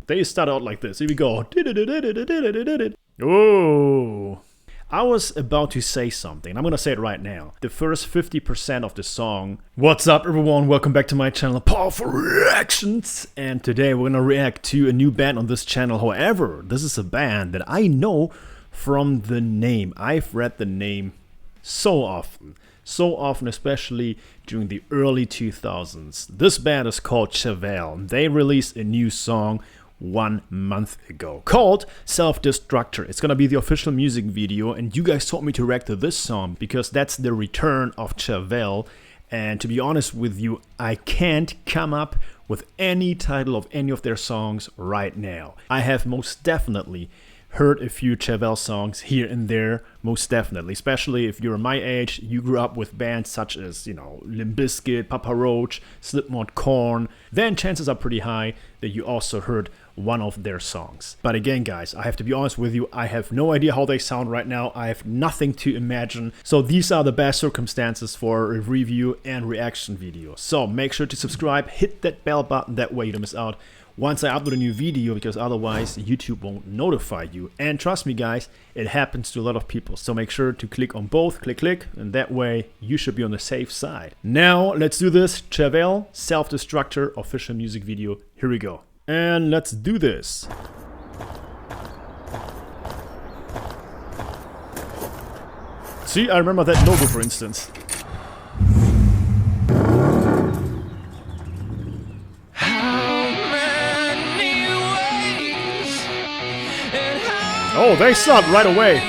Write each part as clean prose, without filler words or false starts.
They start out like this. Here we go. Oh. I was about to say something. I'm gonna say it right now. The first 50% of the song. What's up, everyone? Welcome back to my channel, Powerful Reactions. And today we're gonna react to a new band on this channel. However, this is a band that I know from the name. I've read the name so often, especially during the early 2000s. This band is called Chevelle. They released a new song 1 month ago called Destructor. It's gonna be the official music video, and you guys told me to react to this song because that's the return of Chevelle. And to be honest with you, I can't come up with any title of any of their songs right now. I have most definitely heard a few Chevelle songs here and there, most definitely, especially if you're my age, you grew up with bands such as, Limp Bizkit, Papa Roach, Slipknot, Korn, then chances are pretty high that you also heard one of their songs. But again, guys, I have to be honest with you, I have no idea how they sound right now. I have nothing to imagine. So these are the best circumstances for a review and reaction video. So make sure to subscribe, hit that bell button, that way you don't miss out once I upload a new video, because otherwise YouTube won't notify you. And trust me, guys, it happens to a lot of people. So make sure to click on both, click, and that way you should be on the safe side. Now let's do this. Chevelle, Self-Destructor, official music video. Here we go. And let's do this. See, I remember that logo, for instance. Oh, they start right away.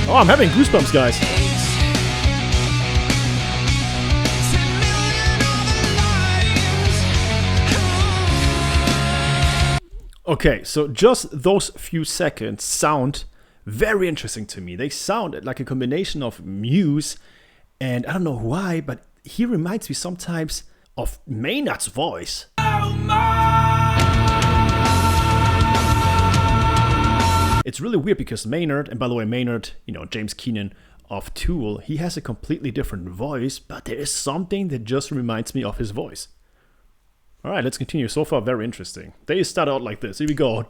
Oh, I'm having goosebumps, guys. Okay, so just those few seconds sound very interesting to me. They sound like a combination of Muse and I don't know why, but he reminds me sometimes of Maynard's voice. It's really weird because Maynard, and by the way, Maynard, James Keenan of Tool, he has a completely different voice, but there is something that just reminds me of his voice. Alright, let's continue. So far, very interesting. They start out like this. Here we go.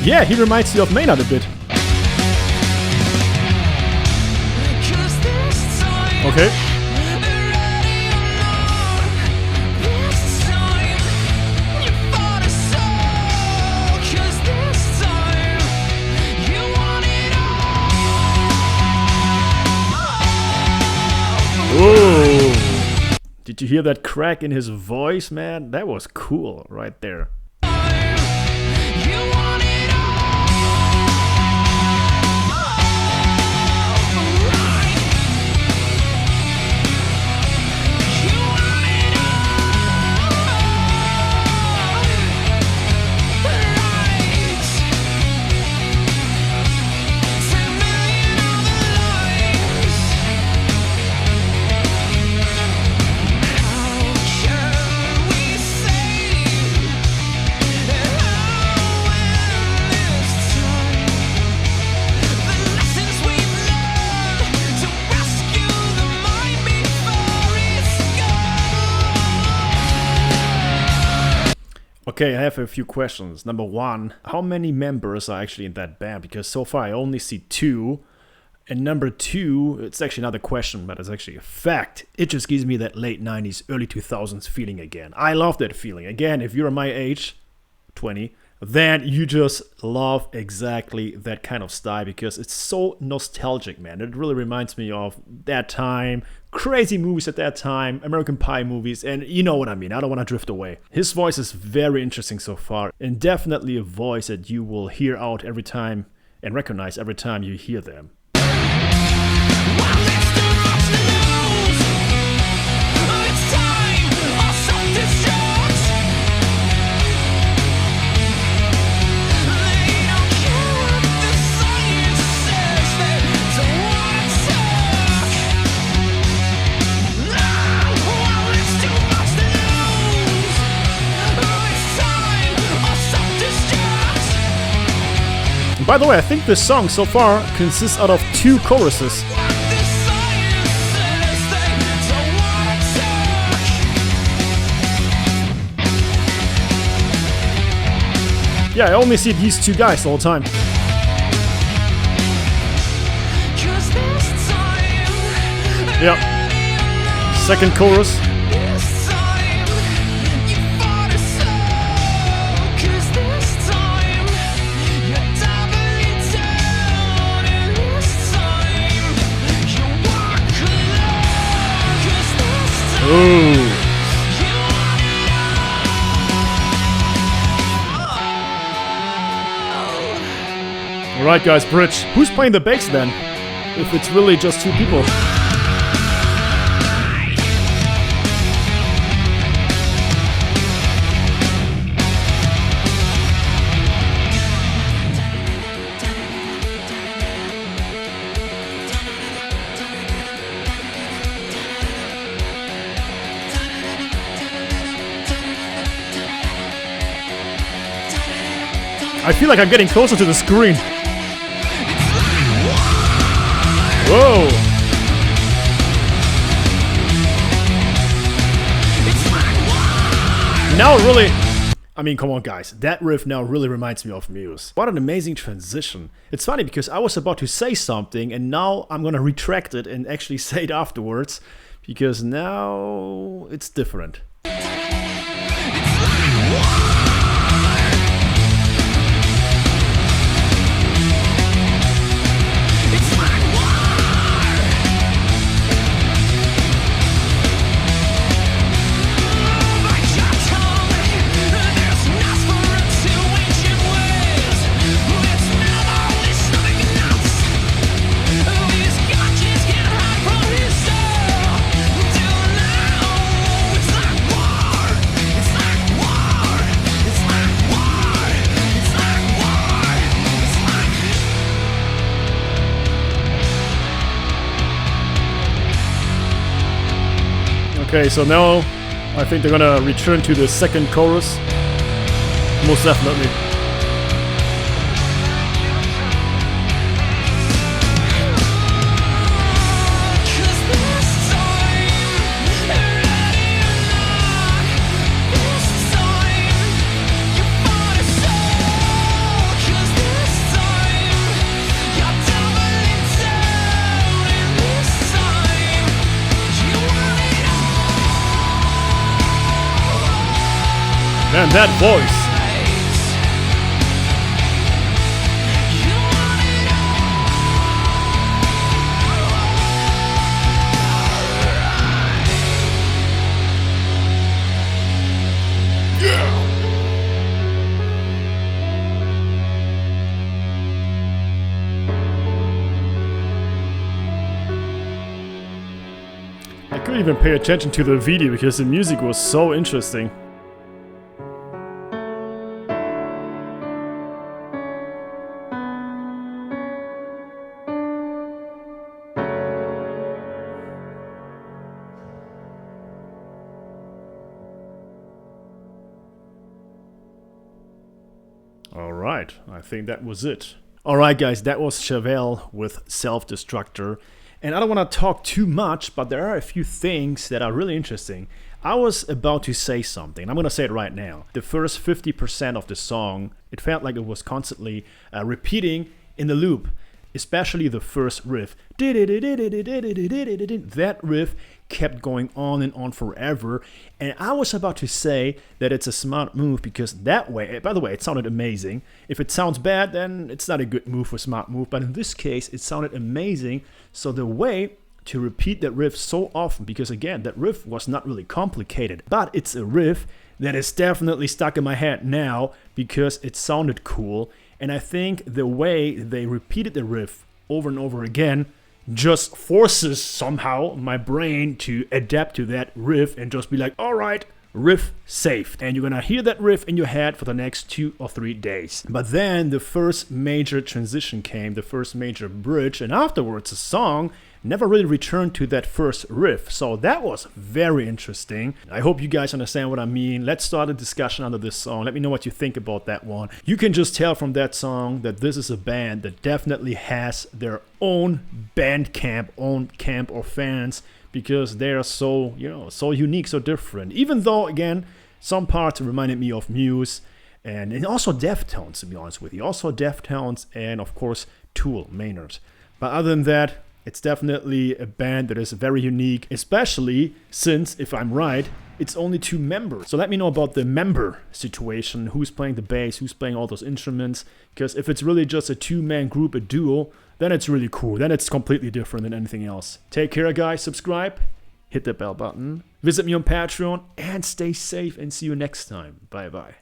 Yeah, he reminds you of Maynard a bit. Okay. Ooh. Did you hear that crack in his voice, man? That was cool right there. Okay, I have a few questions. Number one, how many members are actually in that band? Because so far I only see 2. And number 2, it's actually another question, but it's actually a fact. It just gives me that late 90s, early 2000s feeling again. I love that feeling. Again, if you're my age, 20, then you just love exactly that kind of style because it's so nostalgic, man. It really reminds me of that time, crazy movies at that time, American Pie movies, and you know what I mean. I don't want to drift away. His voice is very interesting so far, and definitely a voice that you will hear out every time and recognize every time you hear them. Well, By the way, I think this song so far consists out of 2 choruses. Yeah, I only see these 2 guys all the time. Yeah. Second chorus. Ooh. Alright guys, bridge. Who's playing the bass then? If it's really just 2 people. I feel like I'm getting closer to the screen. Whoa! Now really... I mean, come on guys, that riff now really reminds me of Muse. What an amazing transition. It's funny because I was about to say something and now I'm gonna retract it and actually say it afterwards, because now it's different. Okay, so now I think they're gonna return to the second chorus. Most definitely. Man, that voice. Yeah. I couldn't even pay attention to the video because the music was so interesting. Alright, I think that was it. Alright guys, that was Chevelle with Self-Destructor. And I don't want to talk too much, but there are a few things that are really interesting. I was about to say something, I'm going to say it right now. The first 50% of the song, it felt like it was constantly repeating in the loop. Especially the first riff. That riff kept going on and on forever. And I was about to say that it's a smart move because that way, by the way, it sounded amazing. If it sounds bad, then it's not a good move or smart move. But in this case, it sounded amazing. So the way to repeat that riff so often, because again, that riff was not really complicated, but it's a riff that is definitely stuck in my head now because it sounded cool. And I think the way they repeated the riff over and over again just forces somehow my brain to adapt to that riff and just be like, all right, riff saved. And you're gonna hear that riff in your head for the next 2 or 3 days. But then the first major transition came, the first major bridge, and afterwards a song never really returned to that first riff. So that was very interesting. I hope you guys understand what I mean. Let's start a discussion under this song. Let me know what you think about that one. You can just tell from that song that this is a band that definitely has their own band camp, own camp of fans, because they are so, so unique, so different. Even though, again, some parts reminded me of Muse and also Deftones, to be honest with you. Also Deftones and, of course, Tool, Maynard. But other than that, it's definitely a band that is very unique, especially since, if I'm right, it's only 2 members. So let me know about the member situation, who's playing the bass, who's playing all those instruments, because if it's really just a 2-man group, a duo, then it's really cool. Then it's completely different than anything else. Take care, guys. Subscribe, hit the bell button, visit me on Patreon, and stay safe, and see you next time. Bye-bye.